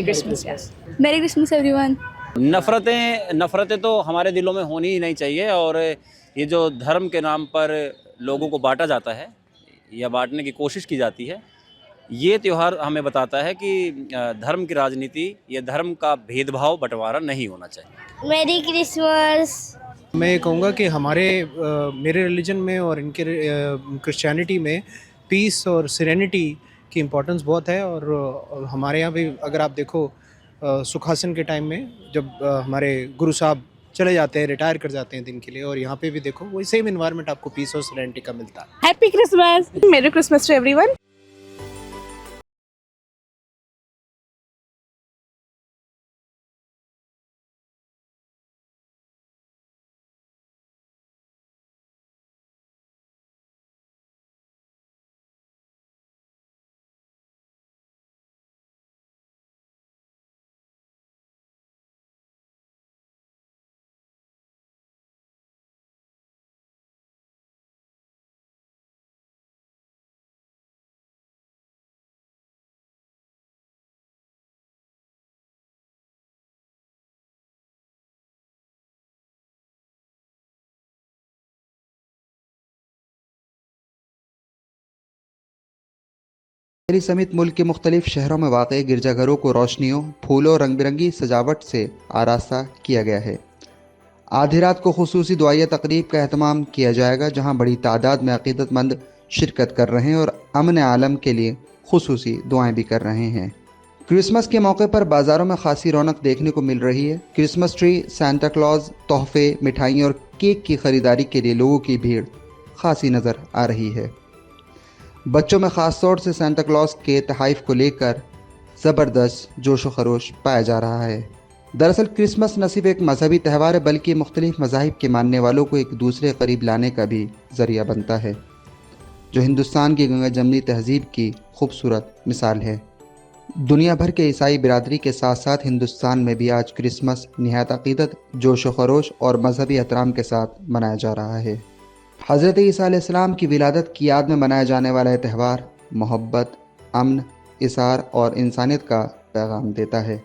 Merry Christmas. Yes. Merry Christmas everyone. नफ़रतें तो हमारे दिलों में होनी ही नहीं चाहिए। और ये जो धर्म के नाम पर लोगों को बांटा जाता है या बांटने की कोशिश की जाती है, ये त्यौहार हमें बताता है कि धर्म की राजनीति या धर्म का भेदभाव बंटवारा नहीं होना चाहिए। मेरी क्रिसमस। मैं ये कहूँगा कि मेरे रिलीजन में और इनके क्रिश्चियनिटी में पीस और सिरेनिटी की इम्पोर्टेंस बहुत है। और हमारे यहाँ भी अगर आप देखो सुखासन के टाइम में जब हमारे गुरु साहब चले जाते हैं, रिटायर कर जाते हैं दिन के लिए, और यहाँ पे भी देखो वही सेम इन्वायरमेंट आपको पीस और सिरेनिटी का मिलता है। Happy Christmas. Merry Christmas to everyone. Delhi समेत मुल्क के मुख्तलिफ शहरों में वाक़ गिरजाघरों को रोशनियों, फूलों और रंग बिरंगी सजावट से आरास्ता किया गया है। आधी रात को खुसूसी दुआया तकरीब का एहतमाम किया जाएगा, जहां बड़ी तादाद में अक़ीदतमंद शिरकत कर रहे हैं और अमन आलम के लिए खुसूसी दुआएं भी कर रहे हैं। क्रिसमस के मौके पर बाज़ारों में खासी रौनक देखने को मिल रही है। क्रिसमस ट्री, सांता क्लॉज, तोहफे, मिठाइयाँ और केक की ख़रीदारी के लिए लोगों की भीड़ खासी नज़र आ रही है। बच्चों में ख़ास तौर से सांता क्लॉज के तहाइफ को लेकर ज़बरदस्त जोश व खरोश पाया जा रहा है। दरअसल क्रिसमस न सिर्फ एक मजहबी त्यौहार है, बल्कि मुख्तलिफ मज़ाहिब के मानने वालों को एक दूसरे करीब लाने का भी ज़रिया बनता है, जो हिंदुस्तान की गंगा जमनी तहज़ीब की खूबसूरत मिसाल है। दुनिया भर के ईसाई बिरादरी के साथ साथ हिंदुस्तान में भी आज क्रिसमस निहायत अक़ीदत, जोश व खरोश और मजहबी एहतराम के साथ मनाया जा रहा है। हज़रत ईसा अलैहिस्सलाम की विलादत की याद में मनाया जाने वाला यह त्यौहार मोहब्बत, अमन, इसार और इंसानियत का पैगाम देता है।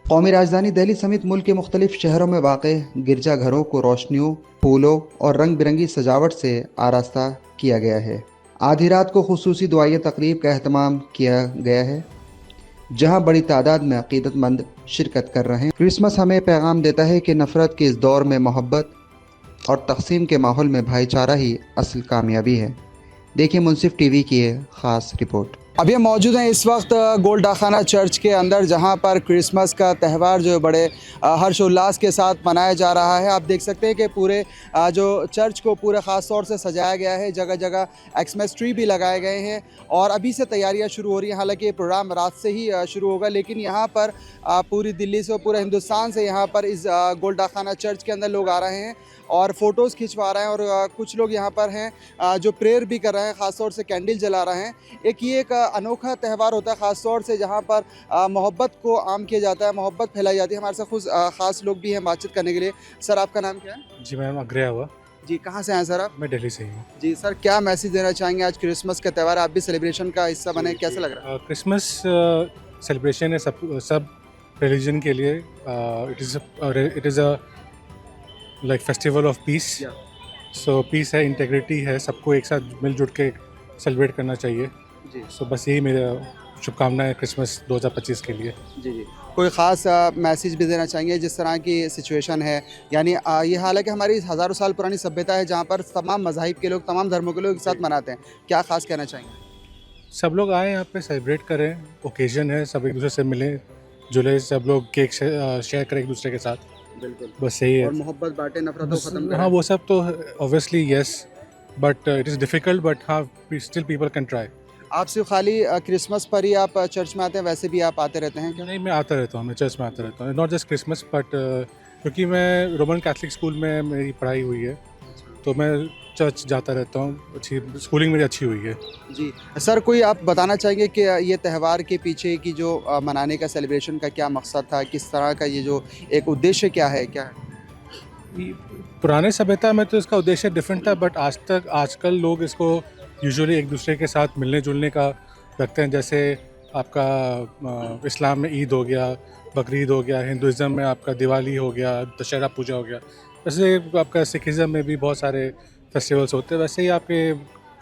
कौमी राजधानी दिल्ली समेत मुल्क के मुख्तलिफ शहरों में वाक़ गिरजाघरों को रोशनियों, फूलों और रंग बिरंगी सजावट से आरास्ता किया गया है। आधी रात को खुसूसी दुआया तकरीब का एहतमाम किया गया है, जहां बड़ी तादाद में अक़ीदतमंद शिरकत कर रहे हैं। क्रिसमस हमें पैगाम देता है कि नफ़रत के इस दौर में मोहब्बत और तक़सीम के माहौल में भाईचारा ही असल कामयाबी है। देखिए मुनसिफ टीवी की ये ख़ास रिपोर्ट। अभी हम मौजूद हैं इस वक्त गोल्डाखाना चर्च के अंदर, जहां पर क्रिसमस का त्यौहार जो बड़े हर्षोल्लास के साथ मनाया जा रहा है। आप देख सकते हैं कि पूरे जो चर्च को पूरे ख़ास तौर से सजाया गया है, जगह जगह एक्समस ट्री भी लगाए गए हैं और अभी से तैयारियां शुरू हो रही हैं। हालांकि ये प्रोग्राम रात से ही शुरू होगा, लेकिन यहाँ पर पूरी दिल्ली से, पूरे हिंदुस्तान से यहाँ पर इस गोल्डाखाना चर्च के अंदर लोग आ रहे हैं और फ़ोटोज़ खिंचवा रहे हैं। और कुछ लोग यहाँ पर हैं जो प्रेयर भी कर रहे हैं, ख़ास तौर से कैंडल जला रहे हैं। एक अनोखा त्यौहार होता है ख़ास तौर से, जहाँ पर मोहब्बत को आम किया जाता है, मोहब्बत फैलाई जाती है। हमारे साथ कुछ ख़ास लोग भी हैं बातचीत करने के लिए। सर, आपका नाम क्या है? जी, मैम अग्रया हुआ। जी, कहाँ से हैं सर आप? मैं दिल्ली से ही हूँ। जी सर, क्या मैसेज देना चाहेंगे? आज क्रिसमस का त्यौहार, आप भी सेलिब्रेशन का हिस्सा बने, कैसा लग रहा है? क्रिसमस सेलिब्रेशन है सब रिलीजन के लिए। It is a like festival of peace. So peace है, इंटेग्रिटी है, सबको एक साथ मिलजुल के सेलिब्रेट करना चाहिए जी। सो बस यही मेरा शुभकामनाएं क्रिसमस 2025 के लिए। जी। कोई ख़ास मैसेज भी देना चाहेंगे जिस तरह की सिचुएशन है? यानी ये हालांकि हमारी हज़ारों साल पुरानी सभ्यता है, जहाँ पर तमाम मज़ाहिब के लोग, तमाम धर्मों के लोग एक साथ मनाते हैं। क्या ख़ास कहना चाहेंगे? सब लोग आए यहाँ पे सेलिब्रेट करें, ओकेजन है, सब एक दूसरे से मिलें जुले, सब लोग केक शेयर करें एक दूसरे के साथ। बिल्कुल, बस यही है। और मोहब्बत बांटे, नफरत को ख़त्म करें। हाँ, वो सब तो obviously yes, but it is difficult, but हाँ स्टिल पीपल कैन ट्राई। आप सिर्फ खाली क्रिसमस पर ही आप चर्च में आते हैं, वैसे भी आप आते रहते हैं क्या? नहीं, मैं आता रहता हूँ, मैं चर्च में आता रहता हूँ। नॉट जस्ट क्रिसमस बट क्योंकि मैं रोमन कैथलिक स्कूल में मेरी पढ़ाई हुई है, तो मैं चर्च जाता रहता हूँ। अच्छी स्कूलिंग मेरी अच्छी हुई है। जी सर, कोई आप बताना चाहेंगे कि ये त्यौहार के पीछे की जो मनाने का, सेलिब्रेशन का क्या मकसद था? किस तरह का ये जो एक उद्देश्य क्या है? पुराने सभ्यता में तो इसका उद्देश्य डिफरेंट था, बट आजकल लोग इसको यूजुअली एक दूसरे के साथ मिलने जुलने का रखते हैं। जैसे आपका इस्लाम में ईद हो गया, बकरीद हो गया, हिंदुज़म में आपका दिवाली हो गया, दशहरा पूजा हो गया, वैसे आपका सिखिज़म में भी बहुत सारे फेस्टिवल्स होते हैं। वैसे ही आपके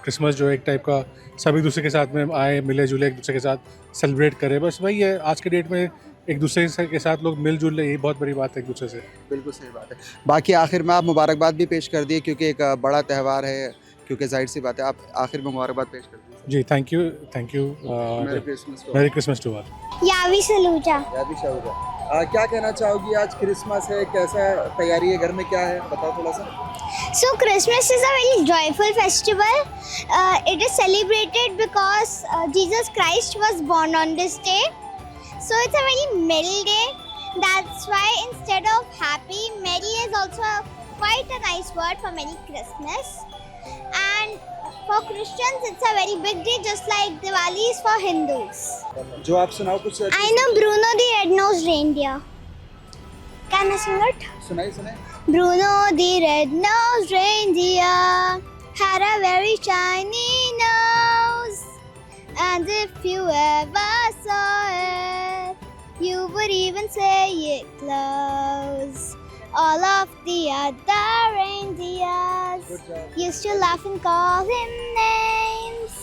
क्रिसमस जो है एक टाइप का सब एक दूसरे के साथ में आए, मिले जुले, एक दूसरे के साथ सेलिब्रेट करें, बस वही है। आज के डेट में एक दूसरे के साथ लोग मिल-जुल रहे, यही बहुत बड़ी बात है एक दूसरे से। बिल्कुल सही बात है। बाकी आखिर में आप मुबारकबाद भी पेश कर दिए क्योंकि एक बड़ा त्यौहार है, क्योंकि ज़ाहिर-सी बात है आप आखिर में मुबारकबाद पेश कर दीजिए। जी, thank you, thank you. Merry Christmas को। Merry Christmas to all. यावी सलूजा। याद भी शाह क्या कहना चाहोगी? आज क्रिसमस है, कैसा तैयारी है, घर में क्या है, बताओ थोड़ा सा। So Christmas is a very joyful festival. It is celebrated because Jesus Christ was born on this day. So it's a very merry day. That's why instead of happy, merry is also quite a nice word for Merry Christmas. And for Christians, it's a very big day, just like Diwali is for Hindus. जो आप सुनाओ कुछ। I know Bruno the Red-Nosed Reindeer. Can I sing it? सुनाइए। Bruno the red-nosed reindeer had a very shiny nose, and if you ever saw it, you would even say it close. All of the other reindeers used to laugh and call him names.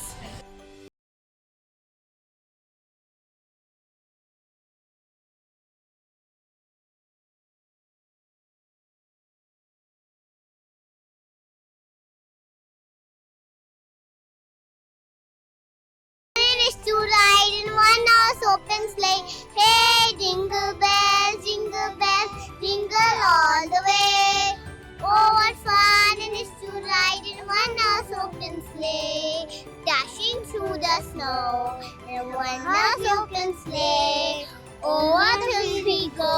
Is to ride in one horse open sleigh. Hey, jingle bells, jingle all the way. Oh, what fun it is to ride in one horse open sleigh, dashing through the snow in one horse open sleigh. Oh, what will we go,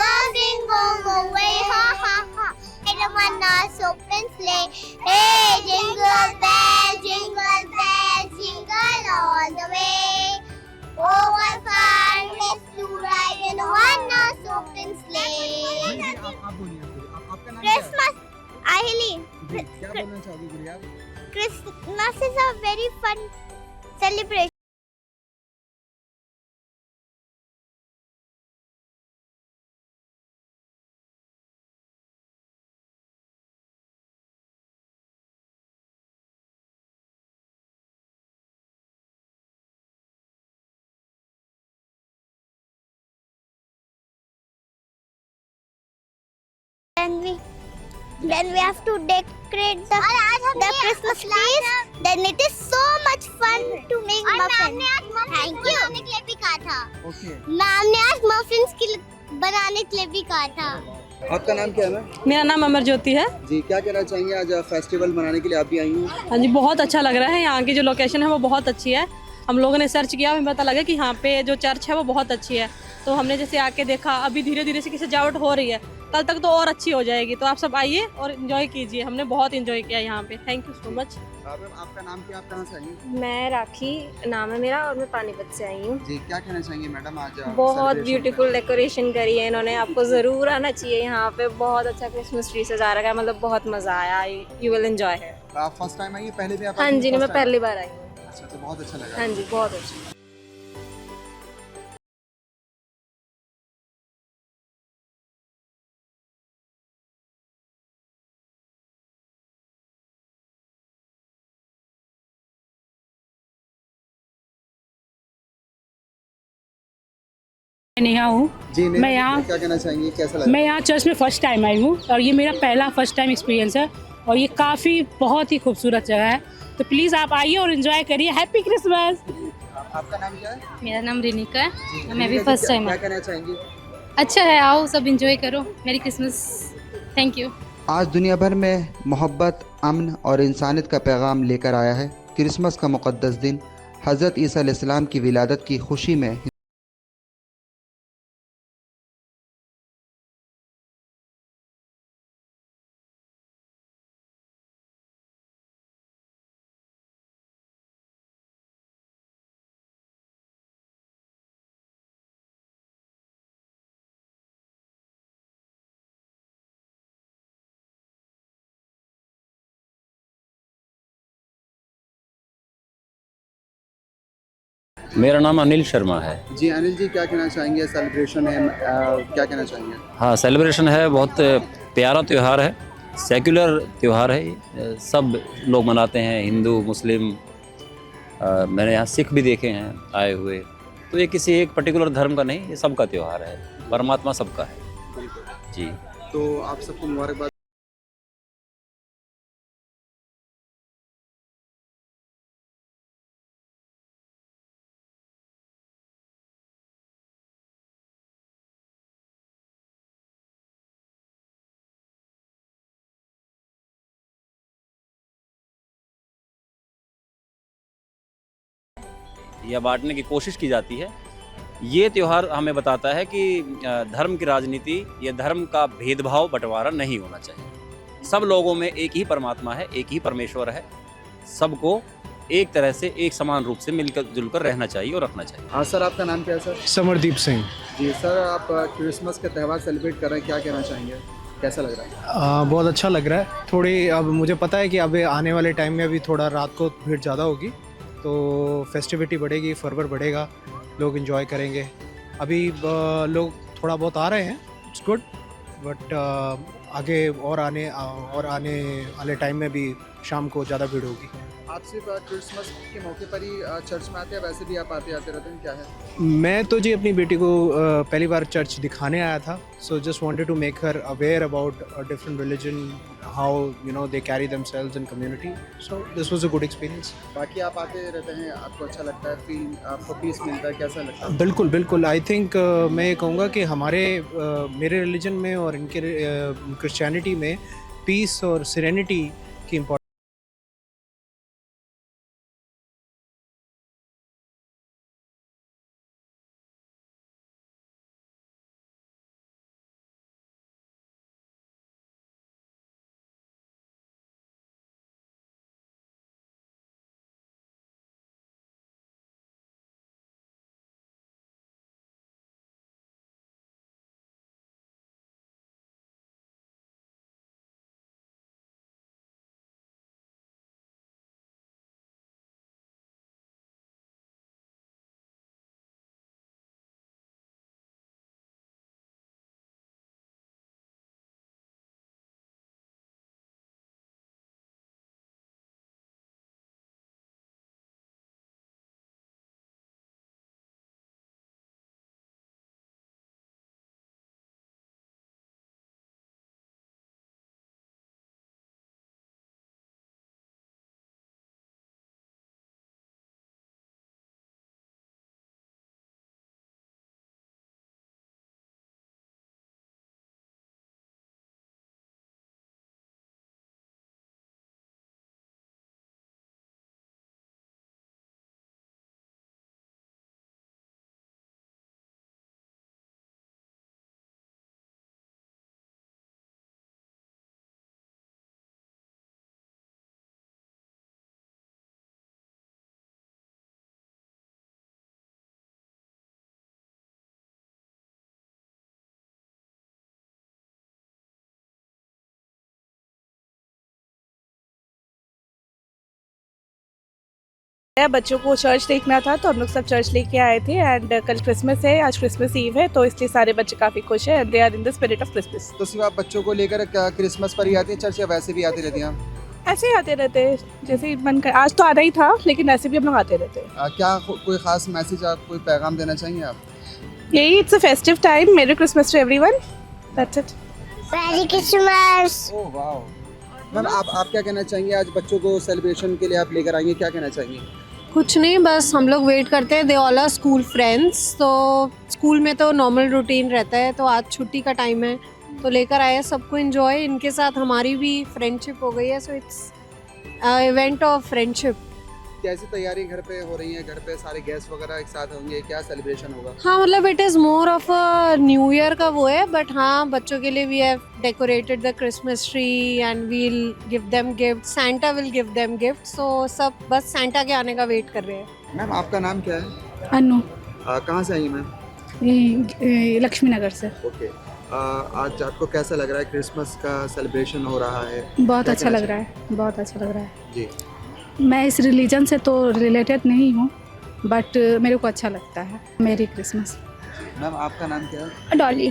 laughing all the way, ha ha ha. In one horse open sleigh. Hey, jingle bells, jingle all the way. Oh, what fun it is to ride in one horse open sleigh. Christmas, Ahili. क्या बोलना चाहोगी गुड़िया? Christmas is a very fun celebration. Then we have to decorate the Christmas trees. Then it is so much fun to make muffins. Thank you. बनाने के लिए भी कहा था. Okay. Ma'am ने आज मफिन्स बनाने के लिए भी कहा था. आपका नाम क्या है मैम? मेरा नाम अमर ज्योति है। जी, क्या कहना चाहेंगे? आज फेस्टिवल मनाने के लिए आप भी आई हैं। हाँ जी, बहुत अच्छा लग रहा है। यहाँ की जो लोकेशन है वो बहुत अच्छी है। हम लोगों ने सर्च किया, हमें पता लगा कि यहाँ पे जो चर्च है वो बहुत अच्छी है। तो हमने जैसे आके देखा, अभी धीरे धीरे से की सजावट हो रही है, कल तक तो और अच्छी हो जाएगी। तो आप सब आइए और इन्जॉय कीजिए। हमने बहुत इन्जॉय किया यहाँ पे। Thank you so much. आपका नाम क्या, आप कहाँ से आई हैं? मैं राखी नाम है मेरा और मैं पानीपत से आई हूँ। जी, क्या कहना चाहेंगे मैडम? आज बहुत ब्यूटीफुल डेकोरेशन करी है इन्होंने। आपको ज़रूर आना चाहिए यहाँ पे। बहुत अच्छा क्रिसमस ट्री सजा रखा है, मतलब बहुत मज़ा आया। यू विल एंजॉय है। आप फर्स्ट टाइम आई, पहले भी आप? हाँ जी, मैं पहली बार आई हूँ। अच्छा, तो बहुत अच्छा लगा। हाँ जी, बहुत अच्छा। नेहा हूँ। जी, मैं यहाँ क्या कहना चाहेंगे, कैसा लगा? मैं यहाँ चर्च में फ़र्स्ट टाइम आई हूँ और ये मेरा पहला फर्स्ट टाइम एक्सपीरियंस है और ये काफ़ी बहुत ही खूबसूरत जगह है। तो प्लीज़ आप आइए और इन्जॉय करिए। Happy Christmas. आपका नाम क्या है? मेरा नाम रिनिका है। जी, मैं भी फर्स्ट टाइम क्या कहना चाहेंगी? अच्छा है, आओ सब इंजॉय करो मेरी क्रिसमस। Thank you. आज दुनिया भर में मोहब्बत, अमन और इंसानियत का पैगाम लेकर आया है क्रिसमस का मुक़द्दस दिन। हज़रत ईसा अलैहिस्सलाम की विलादत की खुशी में मेरा नाम अनिल शर्मा है। जी अनिल जी, क्या कहना चाहेंगे? सेलिब्रेशन है, क्या कहना चाहेंगे? हाँ, सेलिब्रेशन है, बहुत प्यारा त्यौहार है, सेक्युलर त्यौहार है। सब लोग मनाते हैं, हिंदू मुस्लिम, मैंने यहाँ सिख भी देखे हैं आए हुए। तो ये किसी एक पर्टिकुलर धर्म का नहीं, ये सबका त्यौहार है, परमात्मा सबका है जी। तो आप सबको मुबारकबाद। या बांटने की कोशिश की जाती है। ये त्यौहार हमें बताता है कि धर्म की राजनीति या धर्म का भेदभाव बंटवारा नहीं होना चाहिए। सब लोगों में एक ही परमात्मा है, एक ही परमेश्वर है। सबको एक तरह से एक समान रूप से मिलकर जुलकर रहना चाहिए और रखना चाहिए। हाँ सर, आपका नाम क्या है सर? समरदीप सिंह। जी सर, आप क्रिसमस का त्यौहार सेलिब्रेट कर रहे हैं, क्या कहना चाहेंगे? कैसा लग रहा है? बहुत अच्छा लग रहा है। थोड़ी अब मुझे पता है कि अब आने वाले टाइम में अभी थोड़ा रात को भीड़ ज़्यादा होगी, तो फेस्टिविटी बढ़ेगी, फर्वर बढ़ेगा, लोग इन्जॉय करेंगे। अभी लोग थोड़ा बहुत आ रहे हैं, इट्स गुड, बट आगे और आने वाले टाइम में भी शाम को ज़्यादा भीड़ होगी। आप सिर्फ क्रिसमस के मौके पर ही चर्च में आते हैं, वैसे भी आप आते रहते हैं, क्या है? मैं तो जी अपनी बेटी को पहली बार चर्च दिखाने आया था, so just wanted to make her aware about different religion, how you know they carry themselves in community, so this was a good experience. बाकी आप आते रहते हैं, आपको अच्छा लगता है, फील आपको पीस मिलता है, कैसा लगता है? बिल्कुल बिल्कुल, आई थिंक मैं ये कहूँगा कि मेरे रिलीजन में और इनके क्रिश्चियनिटी में पीस और सिरेनिटी की इम्पोर्टेंस। बच्चों को चर्च देखना था तो हम लोग सब चर्च लेके आए थे। एंड कल क्रिसमस है, आज क्रिसमस ईव है, तो इसलिए सारे बच्चे काफ़ी खुश हैं and they are in the spirit of Christmas. तो सिर्फ आप बच्चों को लेकर क्रिसमस पर ही आती हैं चर्च, या वैसे भी आती रहती हैं आप? ऐसे ही आते रहते हैं, जैसे ही मन कर। आज तो आना ही था, लेकिन ऐसे भी हम लोग आते रहते हैं। क्या कोई ख़ास मैसेज, आप कोई पैगाम देना चाहेंगे आप? यही, it's a festive time, merry Christmas to everyone, that's it. Merry Christmas. Oh wow. Ma'am, आप क्या कहना चाहेंगे? आज बच्चों को सेलिब्रेशन के लिए आप लेकर आएंगे, क्या कहना चाहेंगे? कुछ नहीं, बस हम लोग वेट करते हैं। They all are school friends, तो स्कूल में तो नॉर्मल रूटीन रहता है, तो आज छुट्टी का टाइम है तो लेकर आए सबको एंजॉय। इनके साथ हमारी भी फ्रेंडशिप हो गई है, so it's event of friendship. कैसी तैयारी घर पे हो रही है? घर पे सारे गेस्ट वगैरह एक साथ होंगे, क्या सेलिब्रेशन होगा? हाँ, मतलब it is more of a new year का वो है, बट हाँ बच्चों के लिए we have decorated the Christmas tree and we'll give them gift, Santa will give them gift, so सब बस सैंटा के आने का वेट कर रहे हैं। मैम, आपका नाम क्या है? अनु, कहाँ से आई मैम? लक्ष्मी नगर से। ओके। आज आपको कैसा लग रहा है? क्रिसमस का सेलिब्रेशन हो रहा है, बहुत क्या अच्छा कहना लग रहा है, बहुत अच्छा लग रहा है। जी। मैं इस रिलीजन से तो रिलेटेड नहीं हूँ, बट मेरे को अच्छा लगता है। मेरी क्रिसमस। मैम आपका नाम क्या है? डॉली।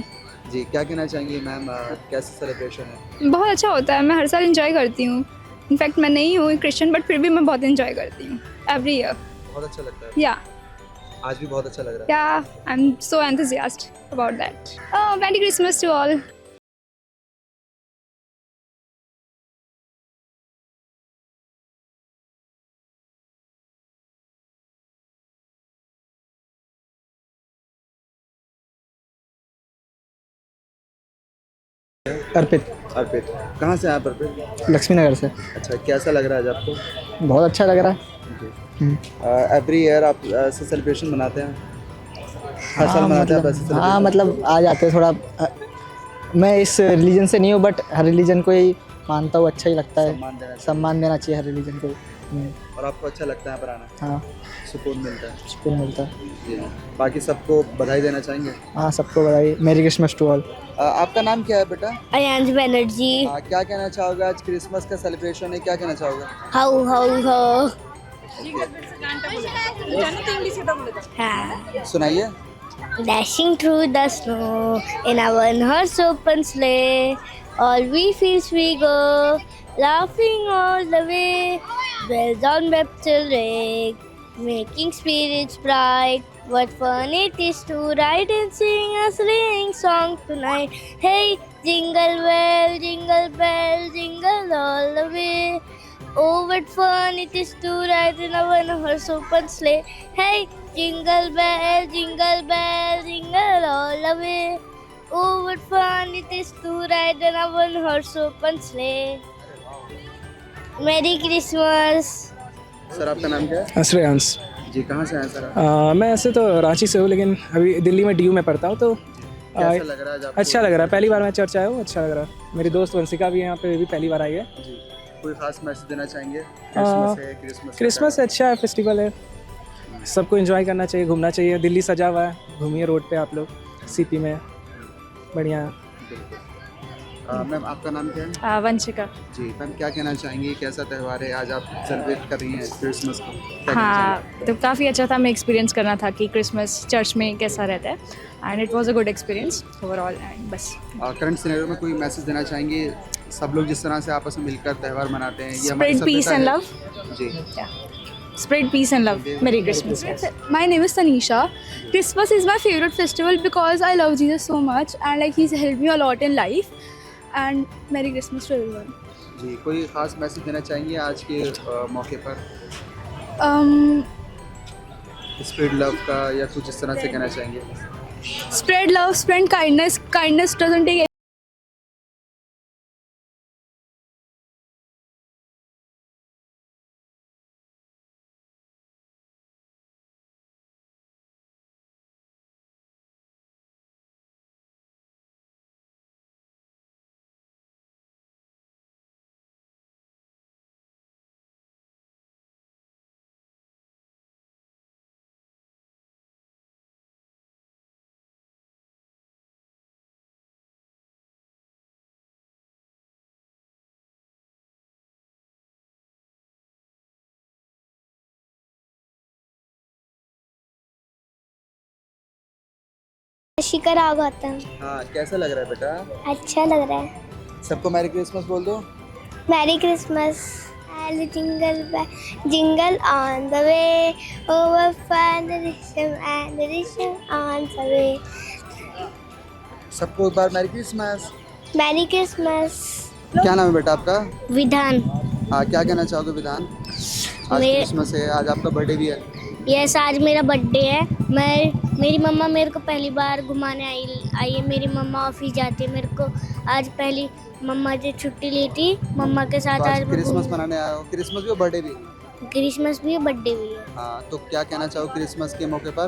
जी क्या कहना चाहेंगे मैम, कैसे सेलिब्रेशन है? बहुत अच्छा होता है, मैं हर साल इंजॉय करती हूँ। इनफैक्ट मैं नहीं हूँ क्रिश्चियन बट फिर भी मैं बहुत इंजॉय करती हूँ एवरी ईयर। बहुत अच्छा लगता है। या आज भी बहुत अच्छा लग रहा है। या I am so enthusiast about that. Merry Christmas to all. Arpit. Arpit कहाँ से आप? अर्पित लक्ष्मी नगर से। अच्छा, कैसा लग रहा है आज आपको? बहुत अच्छा लग रहा है। एवरी ईयर आप ऐसे सेलिब्रेशन मनाते हैं? हर साल मनाते हैं आप ऐसे celebration? हाँ मतलब आ जाते हैं थोड़ा। मैं इस रिलीजन से नहीं हूँ बट हर रिलीजन को ही मानता हूँ, अच्छा ही लगता है। सम्मान देना चाहिए हर रिलीजन को। और आपको अच्छा लगता है पर आना? हाँ सुकून मिलता है। सुकून मिलता है। जी। बाकी सबको बधाई देना चाहेंगे? हाँ सबको बधाई, मेरी क्रिसमस टू ऑल। आपका नाम क्या है बेटा? अयांश बनर्जी। क्या कहना चाहोगे? आज क्रिसमस का सेलिब्रेशन है, क्या कहना चाहोगे? How how how. हाँ। सुनाइए। Dashing through the snow in a one-horse open sleigh, all we fields we go, laughing all the way. Bells on bobtail ring, making spirits bright. What fun it is to ride and sing a sleighing song tonight. Hey, jingle bell, jingle all the way. Oh, what fun it is to ride in a one-horse open sleigh. Hey, jingle jingle all the way. Oh, what fun it is to ride in a one-horse open sleigh. Merry Christmas. Sir आपका नाम क्या है? श्रेयांश जी कहाँ से आए sir आप? मैं ऐसे तो रांची से हूँ लेकिन अभी दिल्ली में DU में पढ़ता हूँ। तो कैसा लग रहा है आज आपको? अच्छा लग रहा है, पहली बार मैं चर्च आया हूँ, अच्छा लग रहा है। मेरी दोस्त वंशिका भी यहाँ पे भी पहली बार आई है। जी। कोई खास मैसेज देना चाहेंगे? क्रिसमस अच्छा है, फेस्टिवल है, सबको एंजॉय करना चाहिए, घूमना चाहिए। दिल्ली सजा हुआ है, घूमिए रोड पे आप लोग, CP में बढ़िया है। मैम आपका नाम क्या है? वंशिका। जी मैम क्या कहना चाहेंगी, कैसा त्यौहार है आज आप सेलिब्रेट कर रही हैं क्रिसमस को? क्या कहना हाँ, तो काफ़ी अच्छा था। मैं एक्सपीरियंस करना था कि क्रिसमस चर्च में कैसा रहता है, and it was a good experience overall. And बस करंट सिनेरियो में कोई मैसेज देना चाहेंगे? सब लोग जिस तरह से आपस में मिलकर त्यौहार मनाते हैं, ये स्प्रेड पीस एंड लव। जी। Spread peace and love. Merry Christmas. My name is Tanisha. Christmas is my favorite festival because I love Jesus so much and like he's helped me a lot in life. And Merry Christmas to everyone. जी कोई खास message देना चाहेंगे आज के मौके पर? Spread love का या कुछ इस तरह से कहना चाहेंगे? Spread love, spread kindness. Kindness doesn't take शिखर गौतम। हाँ कैसा लग रहा है बेटा? अच्छा लग रहा है। सबको मैरी क्रिसमस बोल दो। Merry Christmas. Jingle bell, jingle on the way. Over fun the rhythm on the way. सबको एक बार मैरी क्रिसमस। Merry Christmas. क्या नाम है बेटा आपका? विधान। हाँ क्या कहना चाहोगे विधान? आज क्रिसमस है, आज आपका बर्थडे भी है। यस आज मेरा बर्थडे है। मेरी मम्मा मेरे को पहली बार घुमाने आई है। मेरी मम्मा ऑफिस जाती है, मेरे को आज पहली मम्मा से छुट्टी ली थी, मम्मा के साथ तो आज क्रिसमस मनाने आए हो? क्रिसमस भी और बर्थडे भी? क्रिसमस भी है, बर्थडे भी है। हाँ तो क्या कहना चाहो क्रिसमस के मौके पर?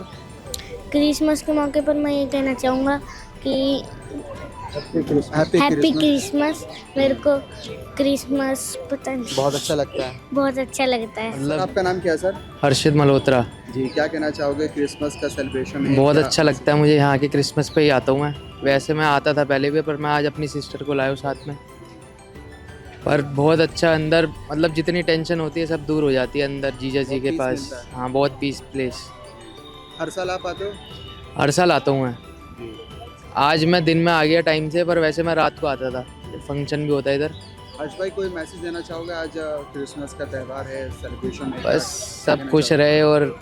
क्रिसमस के मौके पर मैं ये कहना चाहूँगा कि हैप्पी क्रिसमस। मेरे को क्रिसमस पता नहीं, बहुत अच्छा लगता है। बहुत अच्छा लगता है। सर आपका नाम क्या है सर? हर्षित मल्होत्रा। जी क्या कहना चाहोगे, क्रिसमस का सेलिब्रेशन है? बहुत अच्छा लगता है मुझे, यहाँ के क्रिसमस पे ही आता हूँ मैं। वैसे मैं आता था पहले भी, पर मैं आज अपनी सिस्टर को लाया हूँ साथ में। पर बहुत अच्छा अंदर, मतलब जितनी टेंशन होती है सब दूर हो जाती है अंदर जीजा जी के peace पास। मिलता है। हाँ, बहुत पीस प्लेस। हर साल आप आते हो? हर साल आता हूँ मैं। आज मैं दिन में आ गया टाइम से, पर वैसे मैं रात को आता था, फंक्शन भी होता है इधर। हर्ष भाई, कोई मैसेज देना चाहोगे? आज क्रिसमस का त्यौहार है, सेलिब्रेशन है, बस सब खुश रहे और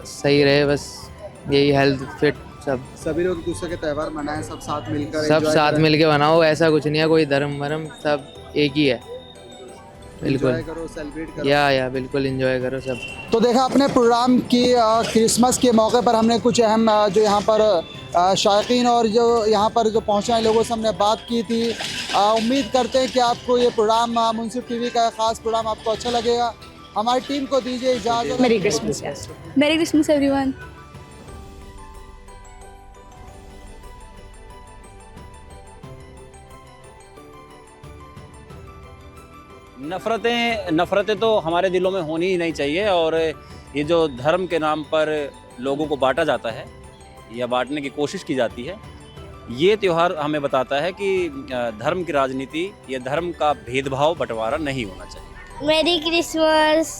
सही रहे, बस यही, हेल्थ फिट सब। सभी लोग एक दूसरे के त्यौहार मनाएं, सब साथ मिलकर सब enjoy साथ करें। मिल के बनाओ, ऐसा कुछ नहीं है, कोई धर्म वरम, सब एक ही है। बिल्कुल। Enjoy करो, सेलिब्रेट करो। या बिल्कुल एंजॉय करो सब। तो देखा अपने प्रोग्राम की क्रिसमस के मौके पर हमने कुछ अहम जो यहाँ पर शायकीन और जो यहाँ पर जो पहुँचे हैं लोगों से हमने बात की थी। उम्मीद करते हैं कि आपको ये प्रोग्राम मुंसिफ टीवी का ख़ास प्रोग्राम आपको अच्छा लगेगा। हमारी टीम को दीजिए इजाज़त। मेरी क्रिसमस, मेरी क्रिसमस एवरीवन। नफ़रतें तो हमारे दिलों में होनी ही नहीं चाहिए। और ये जो धर्म के नाम पर लोगों को बांटा जाता है या बांटने की कोशिश की जाती है, ये त्यौहार हमें बताता है कि धर्म की राजनीति या धर्म का भेदभाव बंटवारा नहीं होना चाहिए। मेरी क्रिसमस।